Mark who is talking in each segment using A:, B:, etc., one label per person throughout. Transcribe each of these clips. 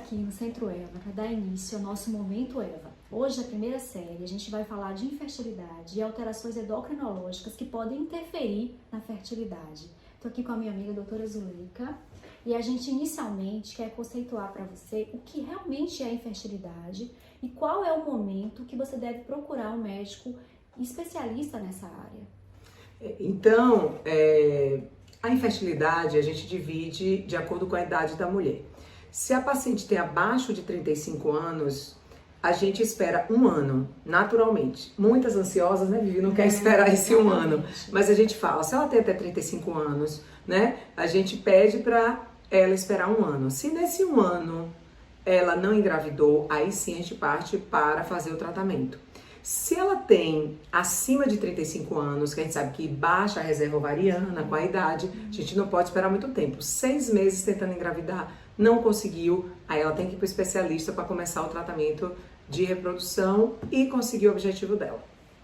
A: aqui no Centro Eva para dar início ao nosso Momento Eva. Hoje, na primeira série, a gente vai falar de infertilidade e alterações endocrinológicas que podem interferir na fertilidade. Estou aqui com a minha amiga, doutora Zuleika, e a gente inicialmente quer conceituar para você o que realmente é infertilidade e qual é o momento que você deve procurar um médico especialista nessa área.
B: Então, a infertilidade a gente divide de acordo com a idade da mulher. Se a paciente tem abaixo de 35 anos, a gente espera 1 ano, naturalmente. Muitas ansiosas, né, Vivi, não quer esperar esse 1 ano. Mas a gente fala, se ela tem até 35 anos, né, a gente pede para ela esperar 1 ano. Se nesse 1 ano ela não engravidou, aí sim a gente parte para fazer o tratamento. Se ela tem acima de 35 anos, que a gente sabe que baixa a reserva ovariana com a idade, a gente não pode esperar muito tempo. 6 meses tentando engravidar, não conseguiu, aí ela tem que ir para o especialista para começar o tratamento de reprodução e conseguir o objetivo dela.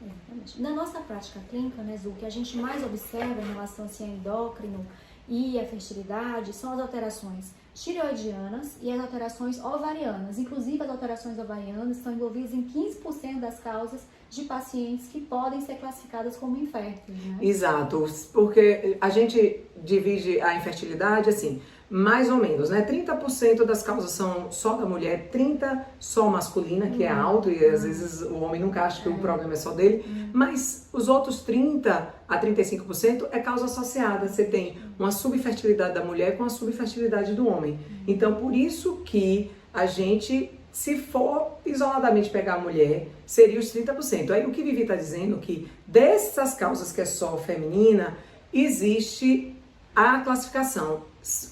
A: Exatamente. Na nossa prática clínica, né, Zu, o que a gente mais observa em relação ao endócrino e a fertilidade são as alterações tireoidianas e as alterações ovarianas. Inclusive, as alterações ovarianas estão envolvidas em 15% das causas de pacientes que podem ser classificadas como inférteis, né?
B: Exato, porque a gente divide a infertilidade assim, mais ou menos, né? 30% das causas são só da mulher, 30% só masculina, que é alto, e às vezes o homem nunca acha que o problema é só dele, mas os outros 30% a 35% é causa associada. Você tem uma subfertilidade da mulher com a subfertilidade do homem. Então, por isso que a gente, se for isoladamente pegar a mulher, seria os 30%. Aí o que Vivi está dizendo que dessas causas que é só feminina, existe a classificação.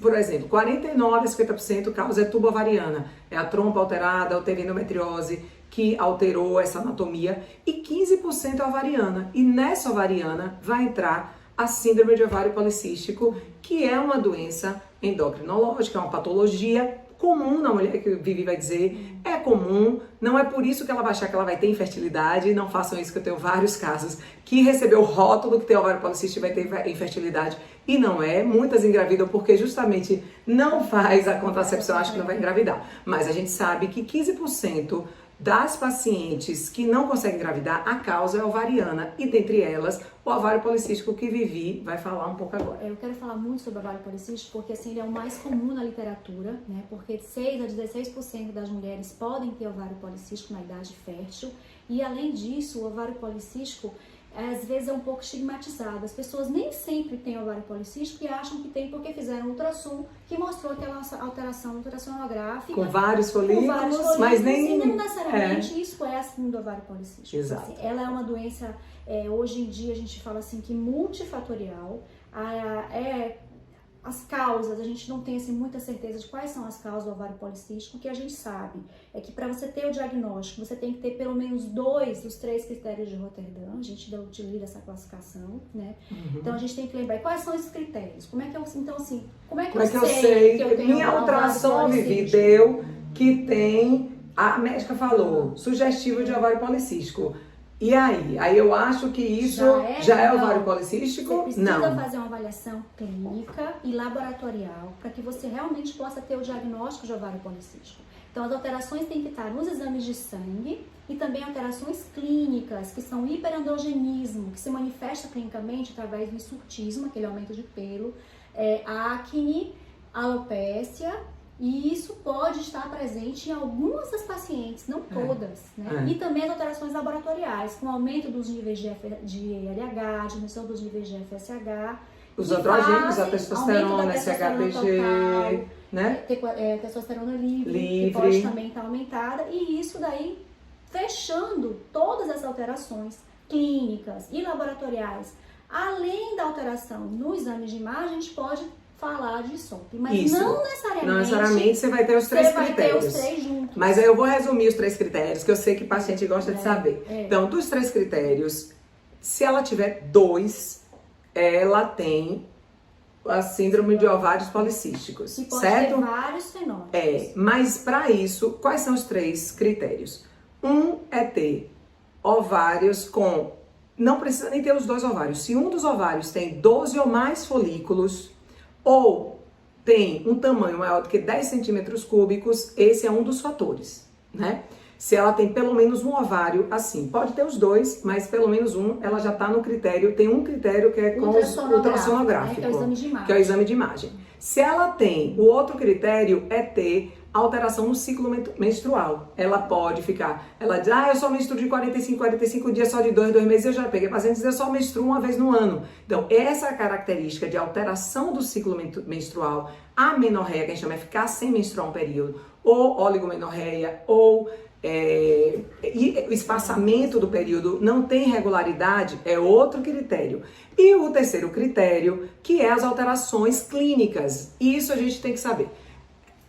B: Por exemplo, 49% a 50% causa é tubo-ovariana, é a trompa alterada, ou teve endometriose que alterou essa anatomia, e 15% é ovariana. E nessa ovariana vai entrar a síndrome de ovário policístico, que é uma doença endocrinológica, é uma patologia comum na mulher, que Vivi vai dizer, é comum, não é por isso que ela vai achar que ela vai ter infertilidade. Não façam isso, que eu tenho vários casos que recebeu o rótulo que tem ovário policístico e vai ter infertilidade, e não é. Muitas engravidam porque justamente não faz a contracepção, acho que não vai engravidar. Mas a gente sabe que 15% das pacientes que não conseguem engravidar, a causa é ovariana, e dentre elas, o ovário policístico, que Vivi vai falar um pouco agora.
A: Eu quero falar muito sobre o ovário policístico porque assim, ele é o mais comum na literatura, né? Porque 6 a 16% das mulheres podem ter ovário policístico na idade fértil, e além disso, o ovário policístico às vezes é um pouco estigmatizado. As pessoas nem sempre têm ovário policístico e acham que tem porque fizeram um ultrassom que mostrou aquela alteração ultrassonográfica
B: Com vários folículos, mas nem...
A: E não necessariamente isso é a síndrome do ovário policístico.
B: Exato.
A: Assim, ela é uma doença, hoje em dia a gente fala assim que multifatorial. As causas, a gente não tem assim, muita certeza de quais são as causas do ovário policístico. O que a gente sabe é que para você ter o diagnóstico, você tem que ter pelo menos 2 dos 3 critérios de Roterdã. A gente utiliza essa classificação, né? Então a gente tem que lembrar quais são esses critérios. Como é que eu, então, assim, como é que eu sei que eu tenho
B: minha ultrassom, Vivi, deu que tem, a médica falou, sugestivo de ovário policístico. E aí? Aí eu acho que isso já é ovário policístico?
A: Você precisa fazer uma avaliação clínica e laboratorial para que você realmente possa ter o diagnóstico de ovário policístico. Então, as alterações têm que estar nos exames de sangue e também alterações clínicas, que são hiperandrogenismo, que se manifesta clinicamente através do hirsutismo, aquele aumento de pelo, acne, alopécia. E isso pode estar presente em algumas das pacientes, não todas, né? E também as alterações laboratoriais, com aumento dos níveis de LH, diminuição dos níveis de FSH.
B: Os androgênios, a testosterona, SHBG, né?
A: Testosterona livre, que pode também estar aumentada. E isso daí, fechando todas as alterações clínicas e laboratoriais, além da alteração no exame de imagem, a gente pode falar de SOP, mas isso. Não necessariamente
B: você vai ter os 3 critérios.
A: Vai ter os 3 juntos.
B: Mas aí eu vou resumir os 3 critérios, que eu sei que o paciente gosta de saber. Então, dos 3 critérios, se ela tiver 2, ela tem a síndrome de ovários policísticos,
A: que pode
B: certo?
A: ter vários fenómenos.
B: Mas para isso, quais são os 3 critérios? Um é ter ovários com... Não precisa nem ter os 2 ovários. Se um dos ovários tem 12 ou mais folículos, ou tem um tamanho maior do que 10 centímetros cúbicos, esse é um dos fatores, né? Se ela tem pelo menos um ovário assim, pode ter os dois, mas pelo menos um, ela já está no critério, tem um critério que é com o ultrassonográfico,
A: né? Que é o exame de imagem.
B: Que é o exame de imagem. Se ela tem, o outro critério é ter alteração no ciclo menstrual. Ela pode ficar, ela diz, eu só menstruo de 45 dias, só de 2 meses, eu já peguei pacientes, eu só menstruo uma vez no ano. Então, essa característica de alteração do ciclo menstrual, a menorreia, que a gente chama é ficar sem menstruar um período, ou oligomenorreia, ou e o espaçamento do período não tem regularidade, é outro critério. E o terceiro critério, que é as alterações clínicas. Isso a gente tem que saber.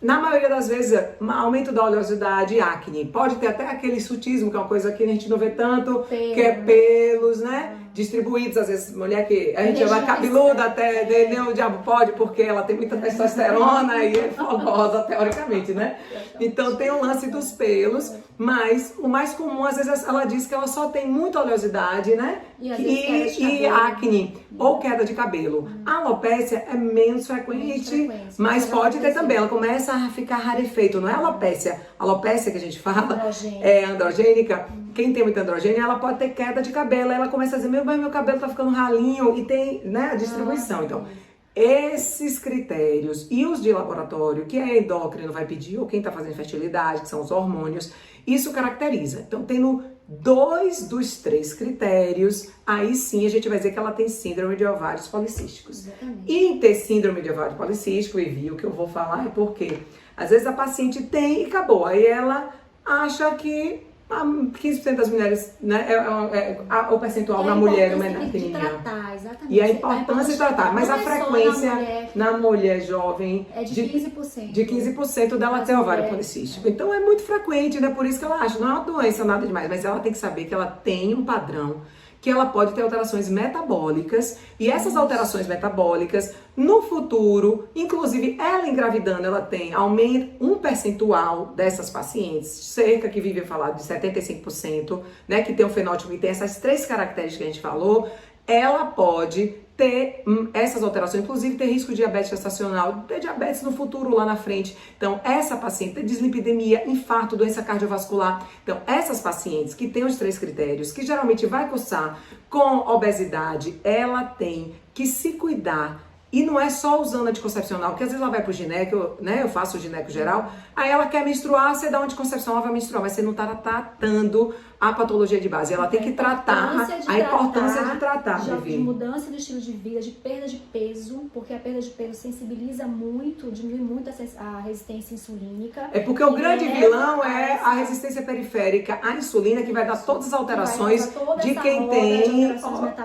B: Na maioria das vezes, aumento da oleosidade e acne. Pode ter até aquele sutismo, que é uma coisa que a gente não vê tanto, que é pelos, né? Distribuídos, às vezes, mulher que a gente chama cabeluda até, nem o diabo pode, porque ela tem muita testosterona e é fogosa, teoricamente, né? Então tem o lance dos pelos, mas o mais comum, às vezes, ela diz que ela só tem muita oleosidade, né? E acne, ou queda de cabelo. A alopécia é menos frequente, mas pode ter também. Ela começa a ficar rarefeito, não é alopecia. A alopecia que a gente fala é androgênica. Quem tem muita androgênia, ela pode ter queda de cabelo. Ela começa a dizer, meu cabelo tá ficando ralinho, e tem, né, a distribuição. Então, esses critérios e os de laboratório, que é endócrino vai pedir, ou quem tá fazendo fertilidade, que são os hormônios, isso caracteriza. Então, tendo 2 dos 3 critérios, aí sim a gente vai dizer que ela tem síndrome de ovários policísticos.
A: Exatamente.
B: E em ter síndrome de ovário policístico, e viu o que eu vou falar, é porque às vezes a paciente tem e acabou. Aí ela acha que 15% das mulheres, né, o percentual na mulher é menor. E a importância de tratar, mas a frequência na mulher jovem
A: é de 15%.
B: De 15% dela ter ovário policístico. Então é muito frequente, né? Por isso que ela acha, não é uma doença, nada demais, mas ela tem que saber que ela tem um padrão, que ela pode ter alterações metabólicas, e essas alterações metabólicas, no futuro, inclusive ela engravidando, ela tem aumento, um percentual dessas pacientes, cerca que vive falado de 75%, né, que tem um fenótipo que tem essas 3 características que a gente falou, ela pode ter essas alterações, inclusive ter risco de diabetes gestacional, ter diabetes no futuro lá na frente. Então, essa paciente tem dislipidemia, infarto, doença cardiovascular. Então, essas pacientes que têm os 3 critérios, que geralmente vai cursar com obesidade, ela tem que se cuidar. E não é só usando anticoncepcional, porque às vezes ela vai pro gineco, né? Eu faço o gineco geral, aí ela quer menstruar, você dá um anticoncepcional, ela vai menstruar, mas você não tá tratando a patologia de base. Ela tem que tratar a importância de tratar,
A: de mudança do estilo de vida, de perda de peso, porque a perda de peso sensibiliza muito, diminui muito a resistência insulínica.
B: É porque o grande vilão é a resistência periférica à insulina, que vai dar todas as alterações de quem tem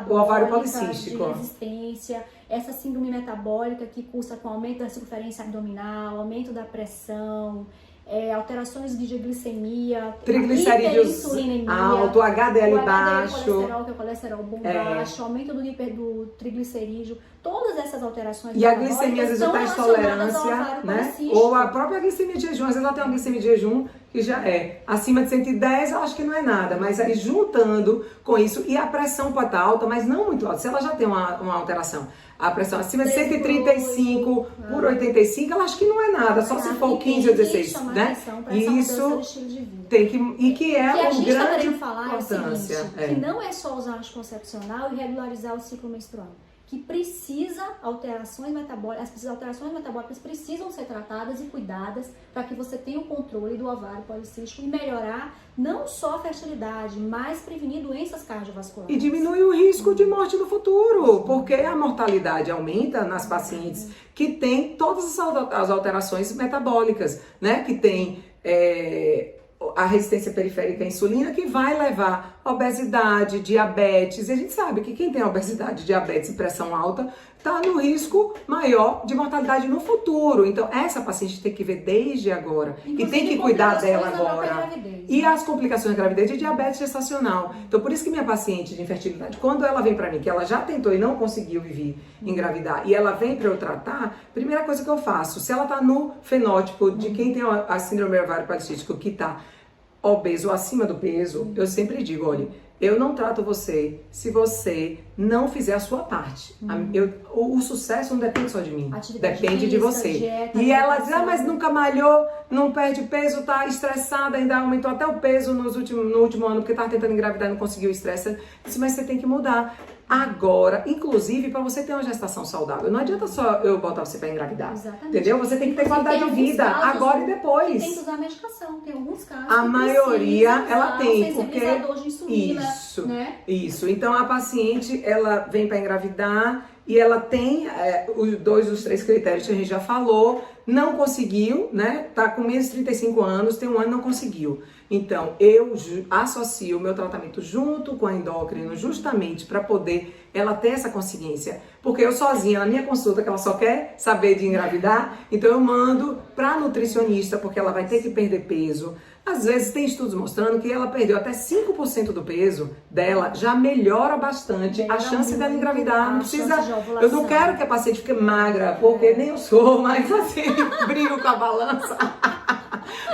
B: o ovário policístico.
A: De resistência, essa síndrome metabólica que cursa com aumento da circunferência abdominal, aumento da pressão, alterações de glicemia,
B: triglicerídeos alto, HDL baixo,
A: colesterol, que é o colesterol bom baixo, aumento do triglicerídeo, todas essas alterações.
B: E a glicemia, às vezes, está intolerância, né? Ou a própria glicemia de jejum, às vezes ela tem uma glicemia de jejum que já é acima de 110, eu acho que não é nada, mas aí juntando com isso, e a pressão pode estar alta, mas não muito alta, se ela já tem uma alteração, a pressão acima de 135 por 85, ela acha que não é nada, só se for 15 ou 16, né? E isso tem que, e que é uma grande importância.
A: Que não é só usar anticoncepcional e regularizar o ciclo menstrual, que precisa alterações metabólicas, as alterações metabólicas precisam ser tratadas e cuidadas para que você tenha o controle do ovário policístico e melhorar não só a fertilidade, mas prevenir doenças cardiovasculares.
B: E diminuir o risco de morte no futuro, porque a mortalidade aumenta nas pacientes que têm todas as alterações metabólicas, né? Que tem a resistência periférica à insulina, que vai levar a obesidade, diabetes. E a gente sabe que quem tem obesidade, diabetes e pressão alta está no risco maior de mortalidade no futuro. Então, essa paciente tem que ver desde agora. Inclusive, e tem que cuidar dela agora. E as complicações da gravidez de diabetes gestacional. Então, por isso que minha paciente de infertilidade, quando ela vem para mim, que ela já tentou e não conseguiu engravidar, e ela vem para eu tratar, primeira coisa que eu faço, se ela está no fenótipo de quem tem a síndrome ovário policístico, que está obeso ou acima do peso, eu sempre digo, olha, eu não trato você se você não fizer a sua parte. O sucesso não depende só de mim,
A: Atividade
B: depende de
A: física,
B: você.
A: dieta,
B: E ela diz,
A: alimentação.
B: mas nunca malhou, não perde peso, tá estressada, ainda aumentou até o peso no último ano, porque tava tentando engravidar e não conseguiu o estresse. Eu disse, mas você tem que mudar. Agora, inclusive, para você ter uma gestação saudável, não adianta só eu botar você para engravidar.
A: Exatamente.
B: Entendeu? Você tem que ter qualidade de vida, agora e depois.
A: Tem que usar medicação, tem alguns casos.
B: A maioria, ela tem, porque...
A: De insulina, né?
B: Isso. Então, a paciente, ela vem para engravidar e ela tem os 2 dos 3 critérios que a gente já falou, não conseguiu, né? Tá com menos de 35 anos, tem 1 ano, não conseguiu. Então, eu associo o meu tratamento junto com a endócrino justamente para poder ela ter essa consciência. Porque eu sozinha, na minha consulta, que ela só quer saber de engravidar, então eu mando para nutricionista, porque ela vai ter que perder peso. Às vezes tem estudos mostrando que ela perdeu até 5% do peso dela, já melhora bastante a chance dela engravidar. Não precisa. Eu não quero que a paciente fique magra, porque nem eu sou, mas assim, brigo com a balança.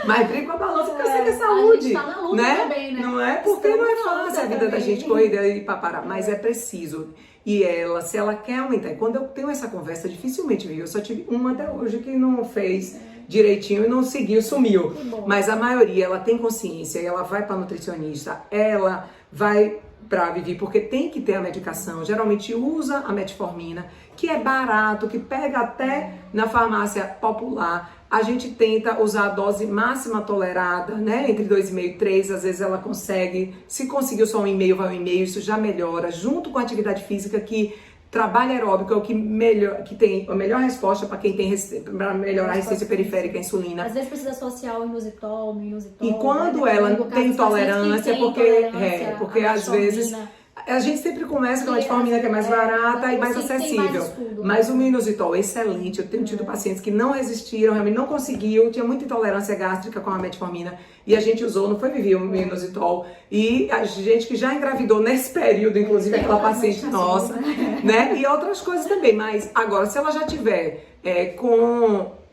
B: Mas brigo com a balança porque eu sei que é saúde.
A: A gente tá na luta
B: né?
A: também, né?
B: Não é porque
A: Estamos
B: não é
A: na luta
B: fácil a vida da
A: também.
B: gente corrida e parar, mas é preciso. E ela, se ela quer aumentar, e quando eu tenho essa conversa, dificilmente, viu? Eu só tive uma até hoje que não fez direitinho e não seguiu, sumiu. Mas a maioria, ela tem consciência, e ela vai para nutricionista, ela vai para Vivi, porque tem que ter a medicação. Geralmente usa a metformina, que é barato, que pega até na farmácia popular. A gente tenta usar a dose máxima tolerada, né? Entre 2,5 e 3, às vezes ela consegue. Se conseguiu só 1,5, vai 1,5, isso já melhora. Junto com a atividade física, que trabalho aeróbico é o que tem a melhor resposta para quem tem para melhorar a resistência periférica à insulina.
A: Às vezes precisa associar o inositol,
B: E quando ela tem intolerância, porque às vezes a gente sempre começa com a metformina, que é mais barata e mais acessível. Mas o inositol é excelente. Eu tenho tido pacientes que não resistiram, realmente não conseguiu, tinha muita intolerância gástrica com a metformina. E a gente usou, não foi Vivi, o inositol. E a gente que já engravidou nesse período, inclusive aquela paciente nossa, né? E outras coisas também. Mas agora, se ela já tiver com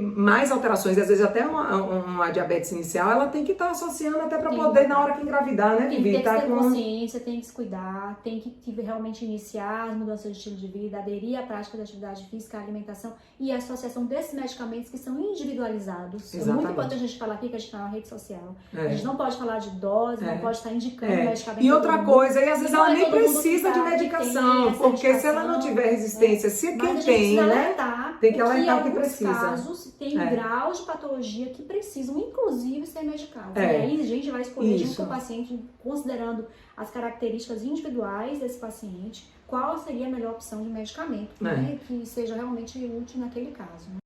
B: mais alterações, às vezes até uma diabetes inicial, ela tem que estar associando até para poder, na hora que engravidar, né, Vivi?
A: Tem que ter consciência, tem que se cuidar, tem que realmente iniciar as mudanças de estilo de vida, aderir à prática da atividade física, à alimentação e a associação desses medicamentos que são individualizados.
B: Exatamente.
A: É muito importante a gente falar aqui que a gente está na rede social. A gente não pode falar de dose, não pode estar indicando medicamento.
B: E outra coisa, e às vezes ela nem precisa de medicação, porque se ela não tiver resistência, se quem tem, né, tem que alertar o que precisa.
A: Casos tem graus de patologia que precisam, inclusive, ser medicados. E aí a gente vai escolher junto com o paciente, considerando as características individuais desse paciente, qual seria a melhor opção de medicamento, né, que seja realmente útil naquele caso. Né?